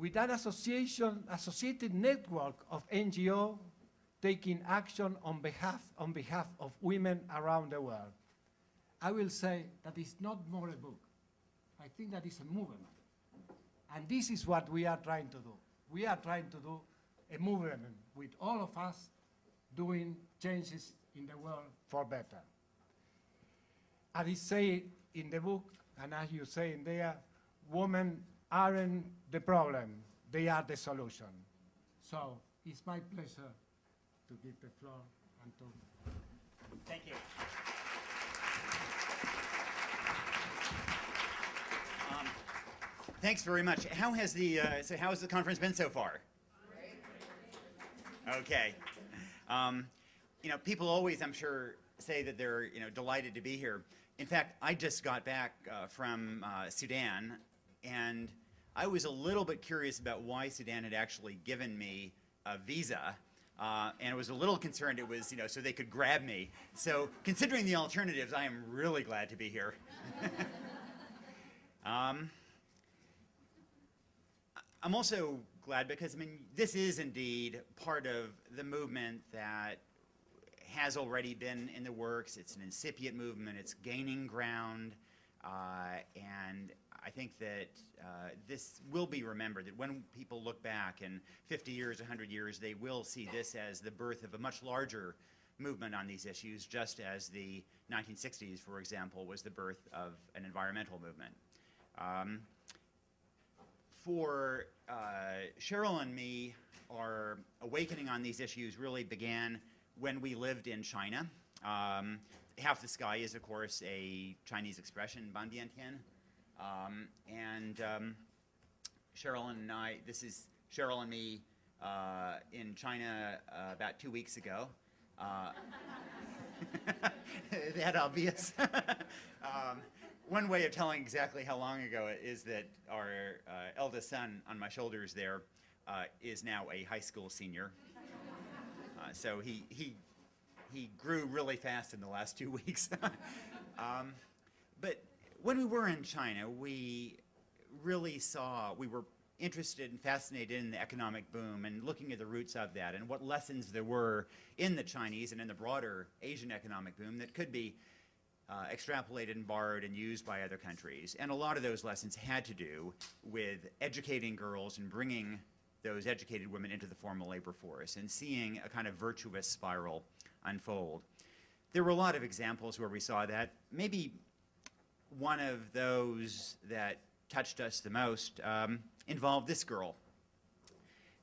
with an associated network of NGO taking action on behalf of women around the world. I will say that it's not more a book. I think that is a movement. And this is what we are trying to do. We are trying to do a movement with all of us doing changes in the world for better. As I say in the book, and as you say in there, women aren't the problem, they are the solution. So it's my pleasure to give the floor and to... Thank you. Thanks very much. How has the conference been so far? Great. Okay. You know, people always, I'm sure, say that they're delighted to be here. In fact, I just got back from Sudan, and I was a little bit curious about why Sudan had actually given me a visa, and I was a little concerned it was so they could grab me. So considering the alternatives, I am really glad to be here. I'm also glad because, I mean, this is indeed part of the movement that has already been in the works. It's an incipient movement. It's gaining ground. And I think that this will be remembered, that when people look back in 50 years, 100 years, they will see this as the birth of a much larger movement on these issues, just as the 1960s, for example, was the birth of an environmental movement. For Cheryl and me, our awakening on these issues really began when we lived in China. Half the sky is, of course, a Chinese expression, bandiantian. Cheryl and I, this is Cheryl and me in China about 2 weeks ago. That obvious. One way of telling exactly how long ago it is that our eldest son on my shoulders there is now a high school senior. So he grew really fast in the last 2 weeks. But when we were in China, we really saw, we were interested and fascinated in the economic boom and looking at the roots of that and what lessons there were in the Chinese and in the broader Asian economic boom that could be extrapolated and borrowed and used by other countries. And a lot of those lessons had to do with educating girls and bringing those educated women into the formal labor force and seeing a kind of virtuous spiral unfold. There were a lot of examples where we saw that. Maybe one of those that touched us the most involved this girl.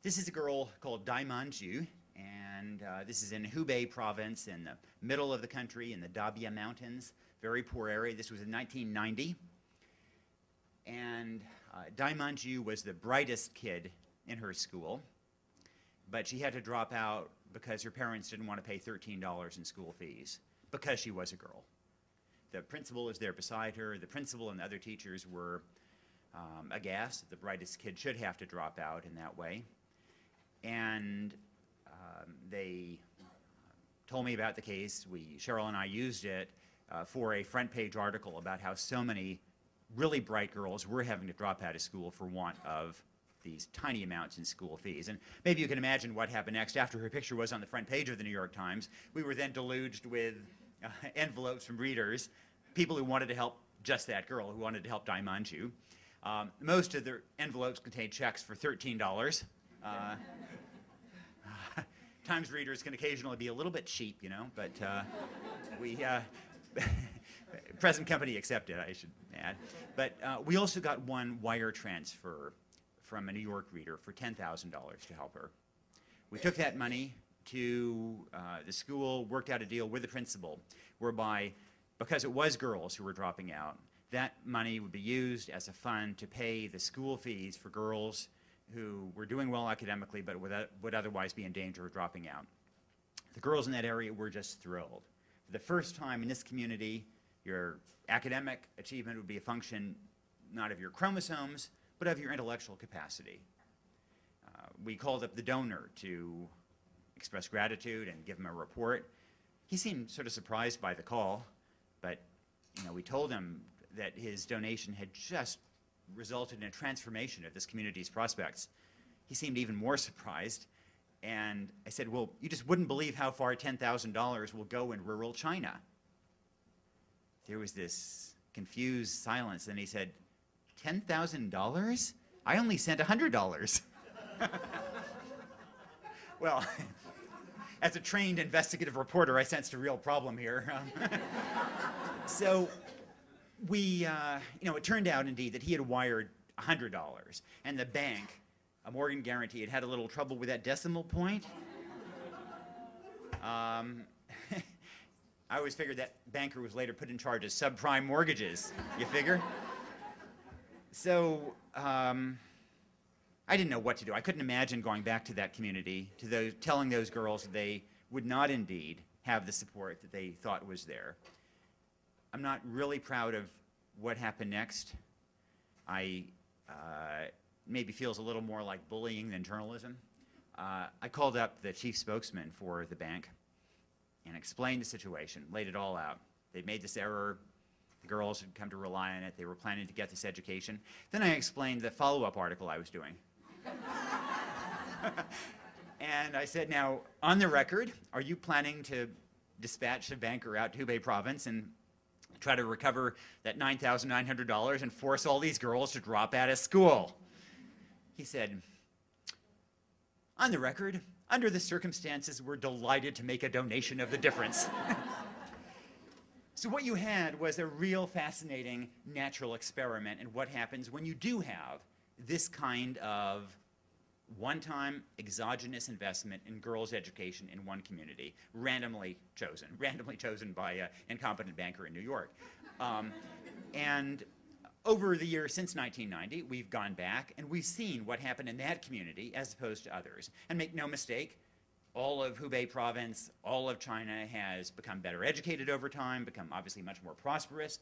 This is a girl called Dai Manju, and this is in Hubei province in the middle of the country in the Dabia Mountains, very poor area. This was in 1990. And Dai Manju was the brightest kid in her school, but she had to drop out because her parents didn't want to pay $13 in school fees because she was a girl. The principal is there beside her. The principal and the other teachers were aghast that the brightest kid should have to drop out in that way. And they told me about the case. Cheryl and I used it for a front page article about how so many really bright girls were having to drop out of school for want of these tiny amounts in school fees. And maybe you can imagine what happened next. After her picture was on the front page of the New York Times, we were then deluged with envelopes from readers, people who wanted to help just that girl, who wanted to help Dai Manju. Most of the envelopes contained checks for $13. Times readers can occasionally be a little bit cheap, you know, but we, present company accepted, I should add. But we also got one wire transfer from a New York reader for $10,000 to help her. We took that money to the school, worked out a deal with the principal, whereby, because it was girls who were dropping out, that money would be used as a fund to pay the school fees for girls who were doing well academically but would otherwise be in danger of dropping out. The girls in that area were just thrilled. For the first time in this community, your academic achievement would be a function not of your chromosomes, but of your intellectual capacity. We called up the donor to express gratitude and give him a report. He seemed sort of surprised by the call, but we told him that his donation had just resulted in a transformation of this community's prospects. He seemed even more surprised, and I said, well, you just wouldn't believe how far $10,000 will go in rural China. There was this confused silence, and he said, $10,000? I only sent $100. Well, as a trained investigative reporter, I sensed a real problem here. So it turned out indeed that he had wired $100, and the bank, Morgan Guaranty, had a little trouble with that decimal point. I always figured that banker was later put in charge of subprime mortgages, you figure? So I didn't know what to do. I couldn't imagine going back to that community, telling those girls that they would not indeed have the support that they thought was there. I'm not really proud of what happened next. Maybe feels a little more like bullying than journalism. I called up the chief spokesman for the bank and explained the situation, laid it all out. They'd made this error. The girls had come to rely on it. They were planning to get this education. Then I explained the follow-up article I was doing. And I said, now, on the record, are you planning to dispatch a banker out to Hubei province and try to recover that $9,900 and force all these girls to drop out of school? He said, on the record, under the circumstances, we're delighted to make a donation of the difference. So what you had was a real fascinating natural experiment in what happens when you do have this kind of one-time exogenous investment in girls' education in one community, randomly chosen by an incompetent banker in New York. And over the years since 1990, we've gone back and we've seen what happened in that community as opposed to others. And make no mistake, all of Hubei province, all of China has become better educated over time, become obviously much more prosperous.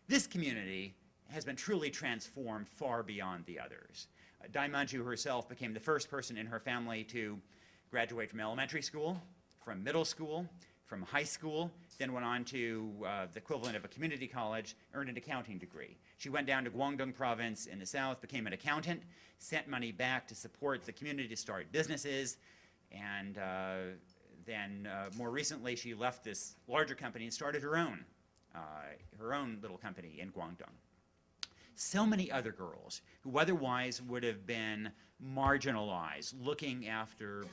This community has been truly transformed far beyond the others. Dai Manju herself became the first person in her family to graduate from elementary school, from middle school, from high school, then went on to the equivalent of a community college, earned an accounting degree. She went down to Guangdong province in the south, became an accountant, sent money back to support the community to start businesses, and then more recently she left this larger company and started her own little company in Guangdong. So many other girls who otherwise would have been marginalized, looking after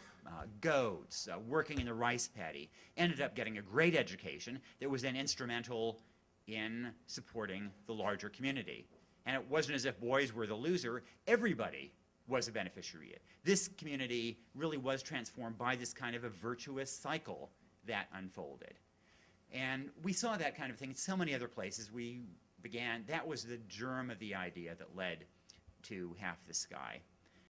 goats, working in the rice paddy, ended up getting a great education that was then instrumental in supporting the larger community. And it wasn't as if boys were the loser. Everybody was a beneficiary. This community really was transformed by this kind of a virtuous cycle that unfolded. And we saw that kind of thing in so many other places. That was the germ of the idea that led to Half the Sky.